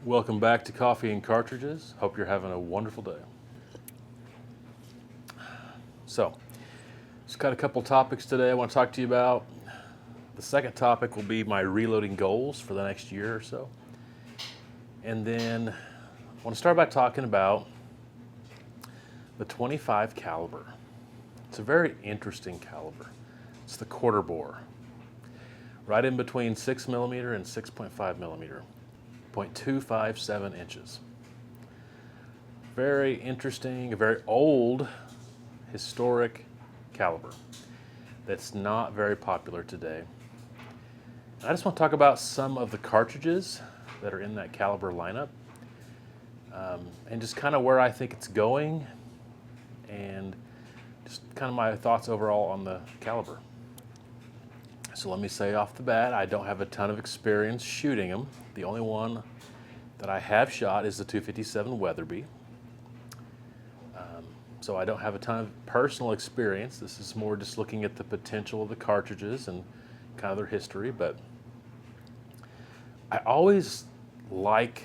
Welcome back to Coffee and Cartridges. Hope you're having a wonderful day. So, just got a couple topics today I want to talk to you about. The second topic will be my reloading goals for the next year or so. And then I want to start by talking about the 25 caliber. It's a very interesting caliber. It's the quarter bore, right in between 6mm and 6.5mm, 0.257 inches. Very interesting, a very old, historic caliber that's not very popular today. And I just want to talk about some of the cartridges that are in that caliber lineup, and just kind of where I think it's going, and just kind of my thoughts overall on the caliber. So let me say off the bat, I don't have a ton of experience shooting them. The only one that I have shot is the 257 Weatherby. So I don't have a ton of personal experience. This is more just looking at the potential of the cartridges and kind of their history. But I always like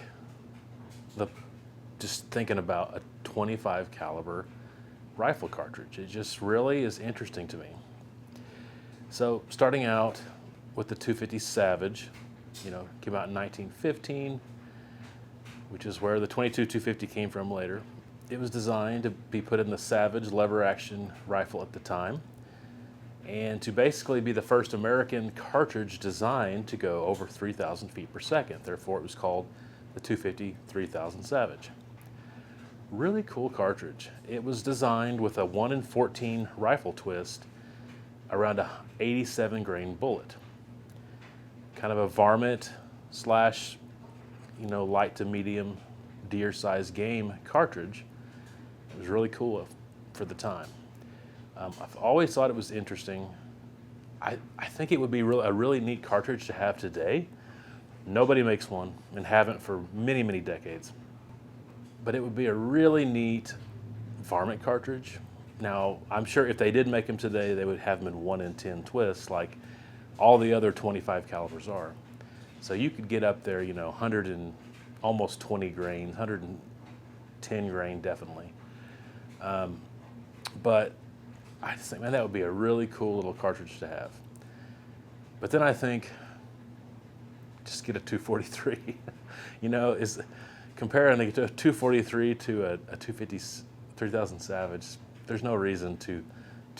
just thinking about a 25 caliber rifle cartridge. It just really is interesting to me. So starting out with the 250 Savage, came out in 1915, which is where the 22 250 came from later. It was designed to be put in the Savage lever action rifle at the time, and to basically be the first American cartridge designed to go over 3,000 feet per second. Therefore, it was called the 250 3000 Savage. Really cool cartridge. It was designed with a 1 in 14 rifle twist around a 87 grain bullet. Kind of a varmint slash, light to medium deer size game cartridge. It was really cool for the time. I've always thought it was interesting. I think it would be a really neat cartridge to have today. Nobody makes one and haven't for many, many decades. But it would be a really neat varmint cartridge. Now, I'm sure if they did make them today, they would have them in 1 in 10 twists like all the other 25 calibers are. So you could get up there, 100 and almost 20 grain, 110 grain definitely. But I just think, man, that would be a really cool little cartridge to have. But then I think, just get a 243. Is comparing a 243 to a 250 3000 Savage. There's no reason to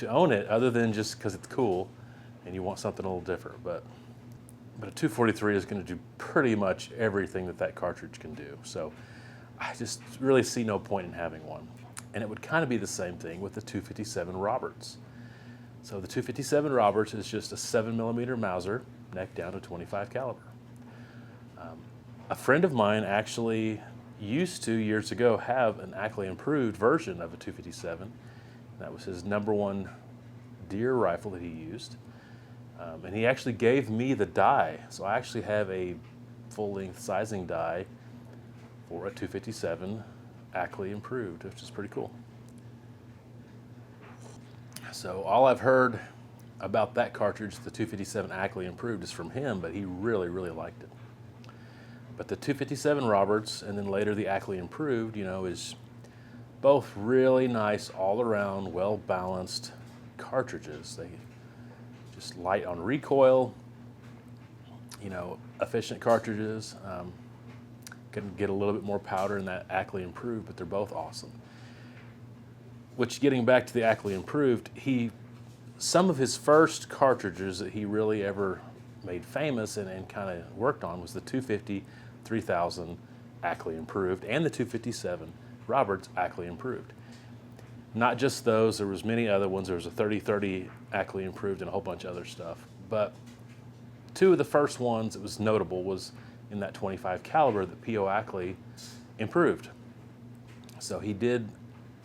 own it other than just because it's cool and you want something a little different. But a 243 is going to do pretty much everything that cartridge can do. So I just really see no point in having one. And it would kind of be the same thing with the 257 Roberts. So the 257 Roberts is just a 7mm Mauser, neck down to 25 caliber. A friend of mine actually used to, years ago, have an Ackley Improved version of a 257. That was his #1 deer rifle that he used. And he actually gave me the die. So I actually have a full-length sizing die for a 257 Ackley Improved, which is pretty cool. So all I've heard about that cartridge, the 257 Ackley Improved, is from him, but he really, really liked it. But the 257 Roberts and then later the Ackley Improved, is both really nice all-around, well-balanced cartridges. They just light on recoil, efficient cartridges. Can get a little bit more powder in that Ackley Improved, but they're both awesome. Which, getting back to the Ackley Improved, some of his first cartridges that he really ever made famous and kind of worked on was the 250 3000 Ackley Improved and the 257 Roberts Ackley Improved. Not just those, there was many other ones. There was a 3030 Ackley Improved and a whole bunch of other stuff. But two of the first ones that was notable was in that 25 caliber that P.O. Ackley improved. So he did,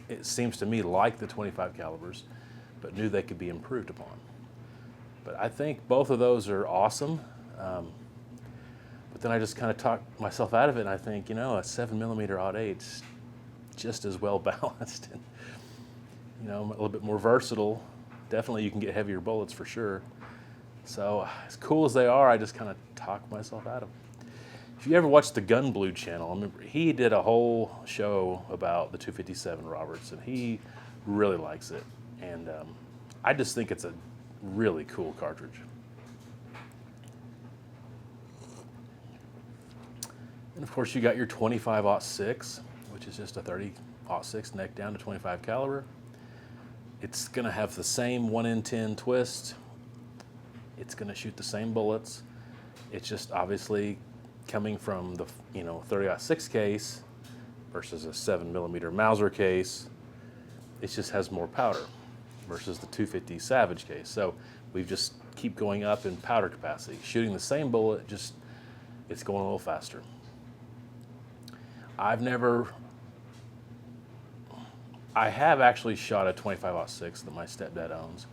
it seems to me, like the 25 calibers, but knew they could be improved upon. But I think both of those are awesome. But then I just kind of talked myself out of it, and I think, a 7mm odd 8's just as well balanced and, a little bit more versatile. Definitely you can get heavier bullets for sure. So as cool as they are, I just kind of talk myself out of them. If you ever watched the Gun Blue channel, I remember he did a whole show about the 257 Roberts, and he really likes it. And I just think it's a really cool cartridge. And of course, you got your 25-06, which is just a 30-06 neck down to 25 caliber. It's going to have the same 1 in 10 twist. It's going to shoot the same bullets. It's just obviously coming from the 30-06 case versus a 7mm Mauser case. It just has more powder versus the 250 Savage case. So we just keep going up in powder capacity, shooting the same bullet, just it's going a little faster. I have actually shot a 25-06 that my stepdad owns.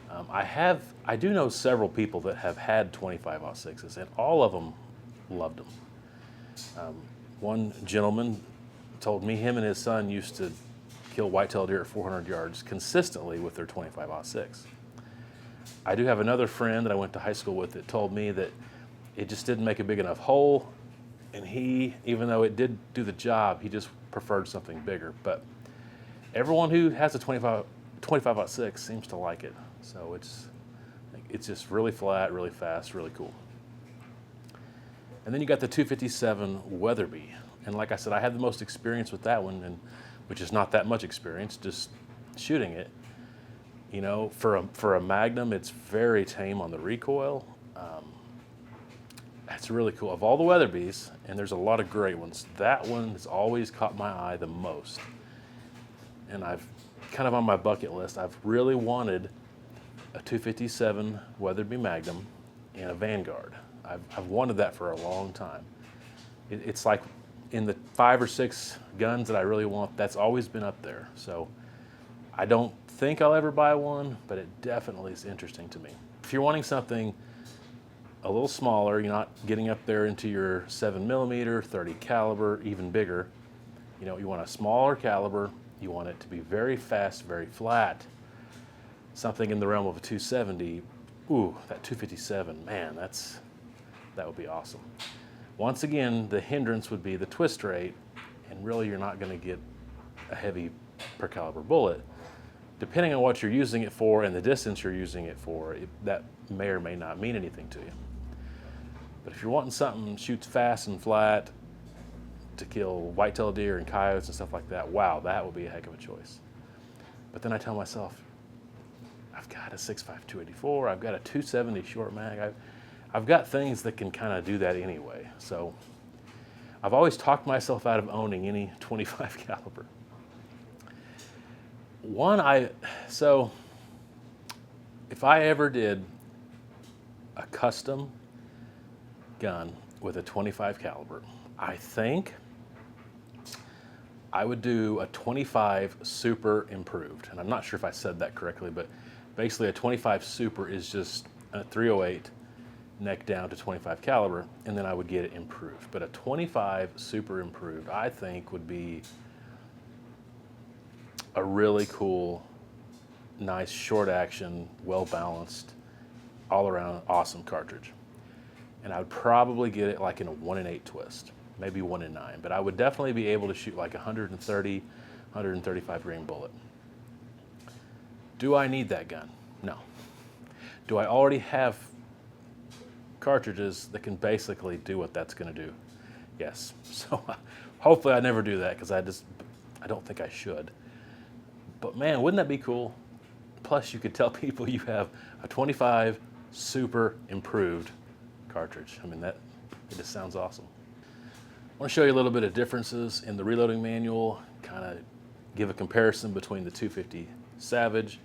I do know several people that have had 25-06s, and all of them loved them. One gentleman told me him and his son used to kill whitetail deer at 400 yards consistently with their 25-06. I do have another friend that I went to high school with that told me that it just didn't make a big enough hole, and he, even though it did do the job, he just preferred something bigger. But everyone who has a 25-06 seems to like it. So it's just really flat, really fast, really cool. And then you got the 257 Weatherby. And like I said, I had the most experience with that one, and which is not that much experience, just shooting it. You know, for a Magnum, it's very tame on the recoil. It's really cool. Of all the Weatherbys, and there's a lot of great ones, that one has always caught my eye the most. And I've kind of on my bucket list, I've really wanted a 257 Weatherby Magnum and a Vanguard. I've wanted that for a long time. It's like in the 5 or 6 guns that I really want, that's always been up there. So I don't think I'll ever buy one, but it definitely is interesting to me. If you're wanting something a little smaller, you're not getting up there into your 7mm, 30 caliber, even bigger. You know, you want a smaller caliber, you want it to be very fast, very flat. Something in the realm of a 270, ooh, that 257, man, that would be awesome. Once again, the hindrance would be the twist rate, and really you're not going to get a heavy per caliber bullet. Depending on what you're using it for and the distance you're using it for, that may or may not mean anything to you. But if you're wanting something that shoots fast and flat to kill whitetail deer and coyotes and stuff like that, wow, that would be a heck of a choice. But then I tell myself, I've got a 6.5 284, I've got a 270 short mag, I've got things that can kind of do that anyway. So I've always talked myself out of owning any 25 caliber. So if I ever did a custom gun with a 25 caliber, I think I would do a 25 Super Improved. And I'm not sure if I said that correctly, but basically a 25 Super is just a 308 neck down to 25 caliber, and then I would get it improved. But a 25 Super Improved, I think, would be a really cool, nice, short action, well balanced, all around awesome cartridge. And I would probably get it like in a 1 in 8 twist, maybe 1 in 9, but I would definitely be able to shoot like 130, 135 grain bullet. Do I need that gun? No. Do I already have cartridges that can basically do what that's going to do? Yes. So hopefully I never do that, because I don't think I should. But man, wouldn't that be cool? Plus you could tell people you have a 25 Super Improved cartridge. I mean, it just sounds awesome. I want to show you a little bit of differences in the reloading manual, kind of give a comparison between the 250 Savage,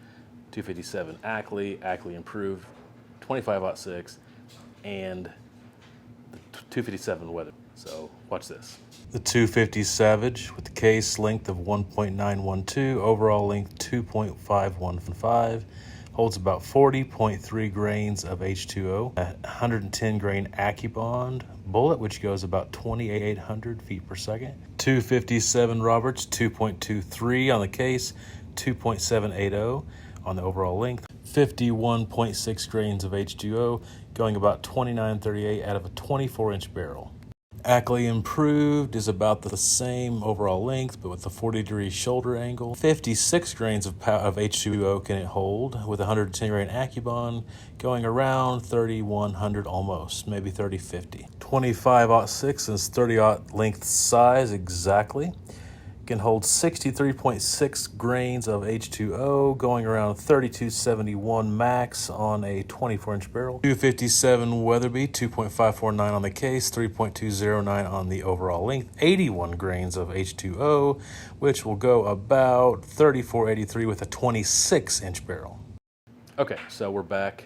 257 Ackley, Ackley Improved, 25-06, and the 257 Weather. So watch this. The 250 Savage with the case length of 1.912, overall length 2.515, holds about 40.3 grains of H2O, a 110 grain AccuBond bullet, which goes about 2,800 feet per second. 257 Roberts, 2.23 on the case, 2.780 on the overall length. 51.6 grains of H2O, going about 2938 out of a 24-inch barrel. Ackley Improved is about the same overall length, but with a 40-degree shoulder angle. 56 grains of H2O can it hold, with 110 grain Accubon, going around 3,100 almost, maybe 3,050. 25-06 is 30-aught length size exactly. Can hold 63.6 grains of H2O, going around 3271 max on a 24-inch barrel. 257 Weatherby, 2.549 on the case, 3.209 on the overall length, 81 grains of H2O, which will go about 3483 with a 26-inch barrel. Okay, so we're back.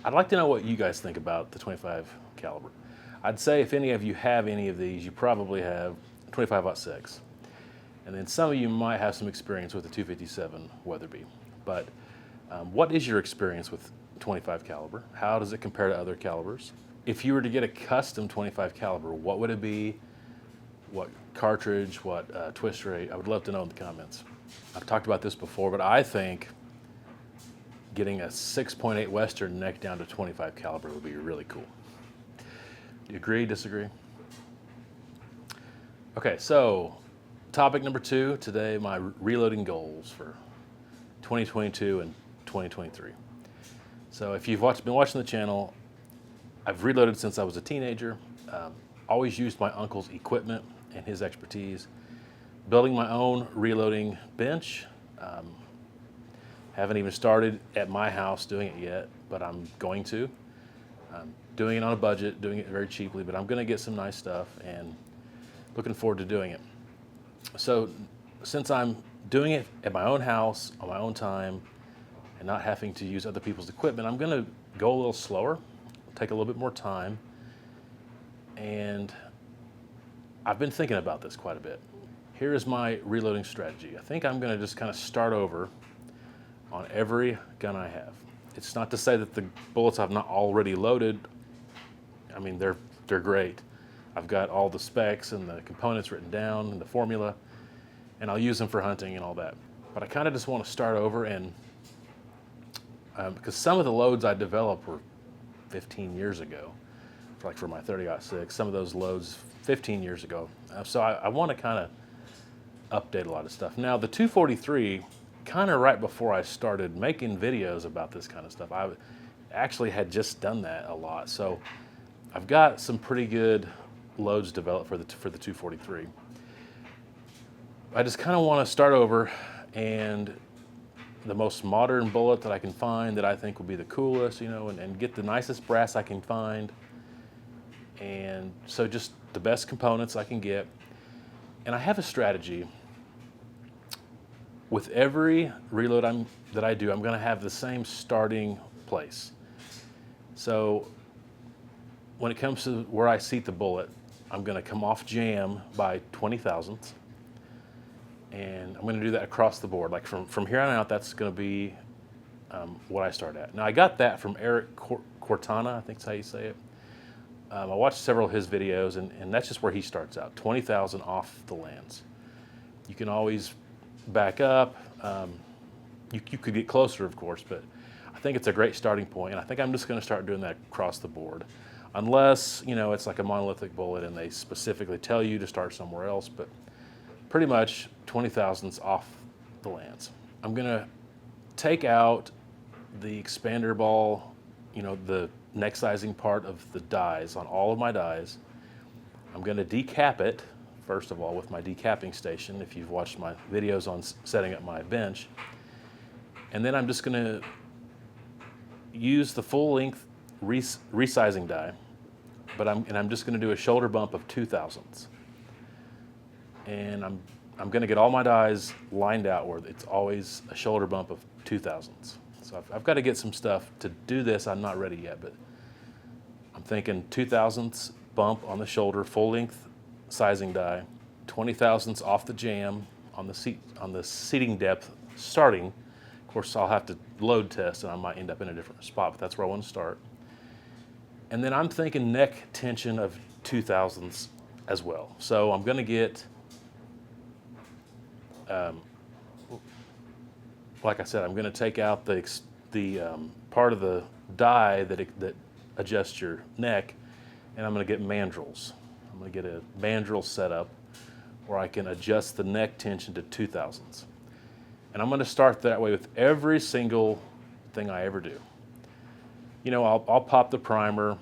I'd like to know what you guys think about the 25 caliber. I'd say if any of you have any of these, you probably have 25-06. And then some of you might have some experience with the 257 Weatherby. But what is your experience with 25 caliber? How does it compare to other calibers? If you were to get a custom 25 caliber, what would it be? What cartridge, what twist rate? I would love to know in the comments. I've talked about this before, but I think getting a 6.8 Western neck down to 25 caliber would be really cool. You agree, disagree? Okay, so topic number 2 today, my reloading goals for 2022 and 2023. So if you've been watching the channel, I've reloaded since I was a teenager. Always used my uncle's equipment and his expertise. Building my own reloading bench. Haven't even started at my house doing it yet, but I'm going to. Doing it on a budget, doing it very cheaply, but I'm going to get some nice stuff and looking forward to doing it. So since I'm doing it at my own house, on my own time, and not having to use other people's equipment, I'm going to go a little slower, take a little bit more time, and I've been thinking about this quite a bit. Here is my reloading strategy. I think I'm going to just kind of start over on every gun I have. It's not to say that the bullets I've not already loaded, I mean, they're great. I've got all the specs and the components written down and the formula, and I'll use them for hunting and all that. But I kind of just want to start over, and because some of the loads I developed were 15 years ago, like for my 30-06, some of those loads 15 years ago. So I want to kind of update a lot of stuff. Now the 243, kind of right before I started making videos about this kind of stuff, I actually had just done that a lot. So I've got some pretty good loads developed for the 243. I just kind of want to start over, and the most modern bullet that I can find that I think will be the coolest, and get the nicest brass I can find. And so just the best components I can get. And I have a strategy. With every reload that I do, I'm going to have the same starting place. So when it comes to where I seat the bullet, I'm going to come off jam by 20 thousandths, and I'm going to do that across the board. Like from here on out, that's going to be what I start at. Now I got that from Eric Cortana, I think that's how you say it. I watched several of his videos, and that's just where he starts out, 20,000 off the lands. You can always back up. You could get closer, of course, but I think it's a great starting point, and I think I'm just going to start doing that across the board. Unless, it's like a monolithic bullet and they specifically tell you to start somewhere else, but pretty much 20 thousandths off the lands. I'm going to take out the expander ball, the neck sizing part of the dies on all of my dies. I'm going to decap it, first of all, with my decapping station, if you've watched my videos on setting up my bench. And then I'm just going to use the full length resizing die, but I'm just going to do a shoulder bump of 2 thousandths. And I'm going to get all my dies lined out where it's always a shoulder bump of 2 thousandths. So I've got to get some stuff to do this. I'm not ready yet, but I'm thinking 2 thousandths bump on the shoulder, full length sizing die, 20 thousandths off the jam on the seating depth starting. Of course, I'll have to load test, and I might end up in a different spot, but that's where I want to start. And then I'm thinking neck tension of 2 thousandths as well. So I'm going to get, like I said, I'm going to take out the part of the die that adjusts your neck, and I'm going to get mandrels. I'm going to get a mandrel setup where I can adjust the neck tension to 2000s. And I'm going to start that way with every single thing I ever do. You know, I'll pop the primer,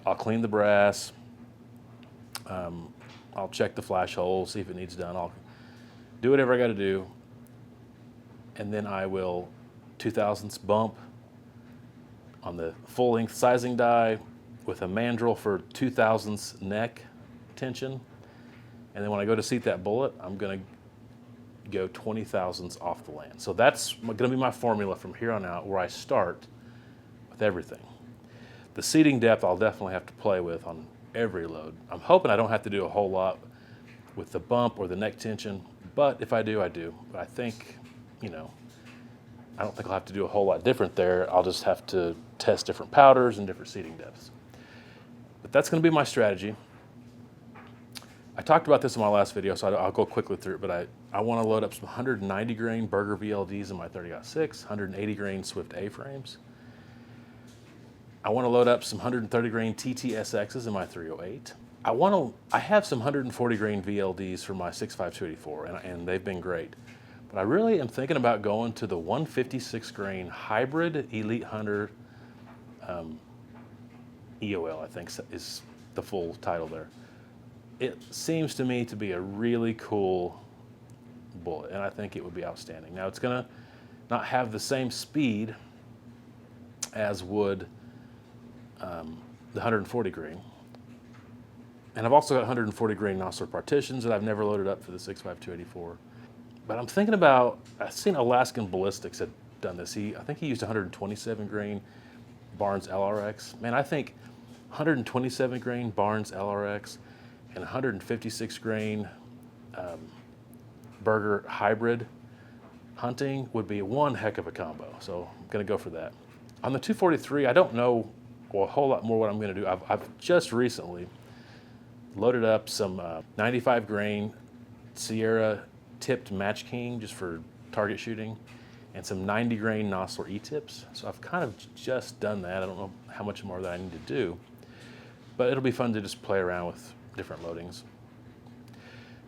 I'll clean the brass, I'll check the flash hole, see if it needs done. I'll do whatever I got to do, and then I will 2000s bump on the full length sizing die with a mandrel for 2000s neck tension. And then when I go to seat that bullet, I'm going to go 20,000s off the land. So that's going to be my formula from here on out, where I start with everything. The seating depth I'll definitely have to play with on every load. I'm hoping I don't have to do a whole lot with the bump or the neck tension, but if I do, I do. But I think, you know, I don't think I'll have to do a whole lot different there. I'll just have to test different powders and different seating depths. But that's going to be my strategy. I talked about this in my last video, so I'll go quickly through it, but I want to load up some 190 grain Berger VLDs in my 30-06, 180 grain Swift A-frames. I want to load up some 130 grain TTSXs in my 308. I have some 140 grain VLDs for my 6.5 and they've been great. But I really am thinking about going to the 156 grain hybrid Elite Hunter EOL, I think is the full title there. It seems to me to be a really cool bullet, and I think it would be outstanding. Now, it's going to not have the same speed as would the 140 grain. And I've also got 140 grain Nosler partitions that I've never loaded up for the 6.5 But I'm thinking about, I've seen Alaskan Ballistics had done this. I think he used 127 grain Barnes LRX. Man, I think 127 grain Barnes LRX and 156 grain Berger hybrid hunting would be one heck of a combo. So I'm going to go for that. On the 243, I don't know a whole lot more what I'm going to do. I've just recently loaded up some 95 grain Sierra tipped Match King just for target shooting, and some 90 grain Nosler E-tips. So I've kind of just done that. I don't know how much more that I need to do, but it'll be fun to just play around with different loadings.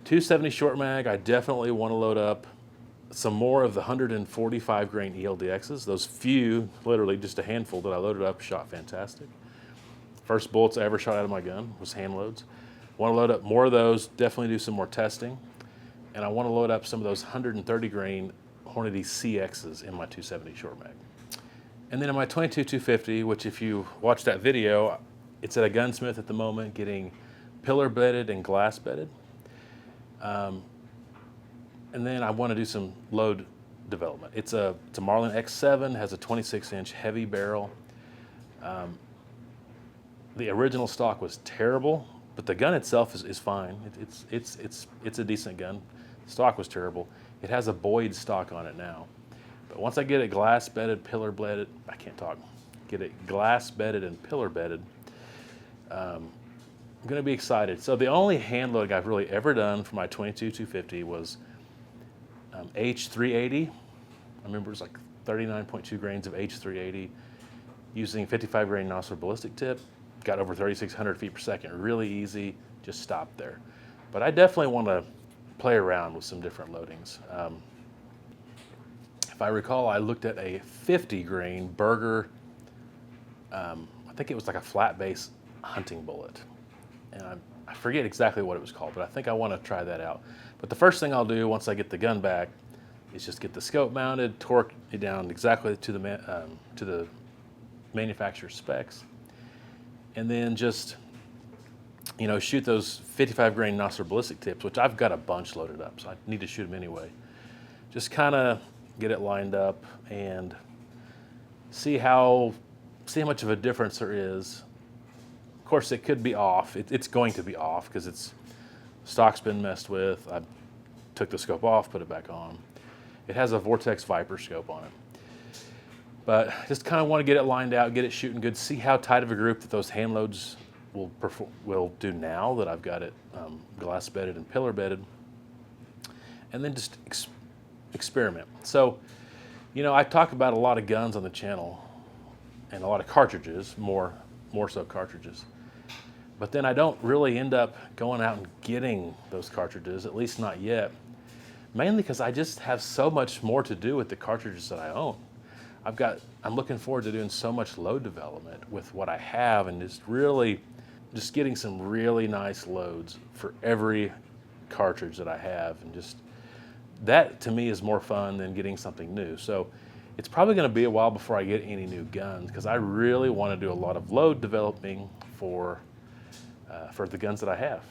270 short mag, I definitely want to load up some more of the 145 grain ELDXs. Those few, literally just a handful that I loaded up, shot fantastic. First bullets I ever shot out of my gun was hand loads. Want to load up more of those, definitely do some more testing. And I want to load up some of those 130 grain Hornady CXs in my 270 short mag. And then in my 22-250, which if you watch that video, it's at a gunsmith at the moment getting pillar bedded and glass bedded. And then I want to do some load development. It's a Marlin X7, has a 26-inch heavy barrel. The original stock was terrible, but the gun itself is fine. It's a decent gun. The stock was terrible. It has a Boyd stock on it now. But once I get it glass bedded, pillar bedded, I can't talk. Get it glass bedded and pillar bedded, I'm going to be excited. So the only hand loading I've really ever done for my 22-250 was H380. I remember it was like 39.2 grains of H380 using 55 grain Nosler ballistic tip. Got over 3,600 feet per second. Really easy. Just stopped there. But I definitely want to play around with some different loadings. If I recall, I looked at a 50 grain Berger, I think it was like a flat base hunting bullet. And I forget exactly what it was called, but I think I want to try that out. But the first thing I'll do once I get the gun back is just get the scope mounted, torque it down exactly to the manufacturer's specs, and then just, you know, shoot those 55 grain Nosler ballistic tips, which I've got a bunch loaded up, so I need to shoot them anyway. Just kind of get it lined up and see how much of a difference there is. Of course, it could be off. It's going to be off because stock's been messed with. I took the scope off, put it back on. It has a Vortex Viper scope on it. But just kind of want to get it lined out, get it shooting good, see how tight of a group that those hand loads will do now that I've got it glass bedded and pillar bedded, and then just experiment. So, you know, I talk about a lot of guns on the channel and a lot of cartridges, more so cartridges. But then I don't really end up going out and getting those cartridges, at least not yet, mainly because I just have so much more to do with the cartridges that I own. I'm looking forward to doing so much load development with what I have, and just getting some really nice loads for every cartridge that I have, and just that to me is more fun than getting something new. So it's probably going to be a while before I get any new guns, because I really want to do a lot of load developing for the guns that I have.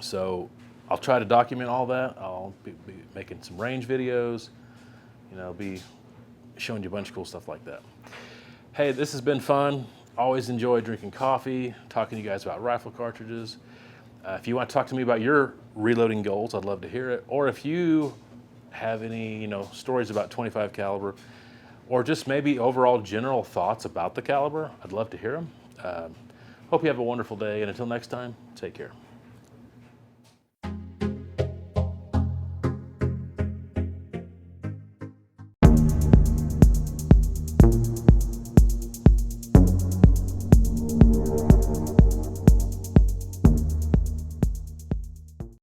So I'll try to document all that. I'll be making some range videos, be showing you a bunch of cool stuff like that. Hey, this has been fun. Always enjoy drinking coffee, talking to you guys about rifle cartridges. If you want to talk to me about your reloading goals, I'd love to hear it. Or if you have any, stories about 25 caliber, or just maybe overall general thoughts about the caliber, I'd love to hear them. Hope you have a wonderful day, and until next time, take care.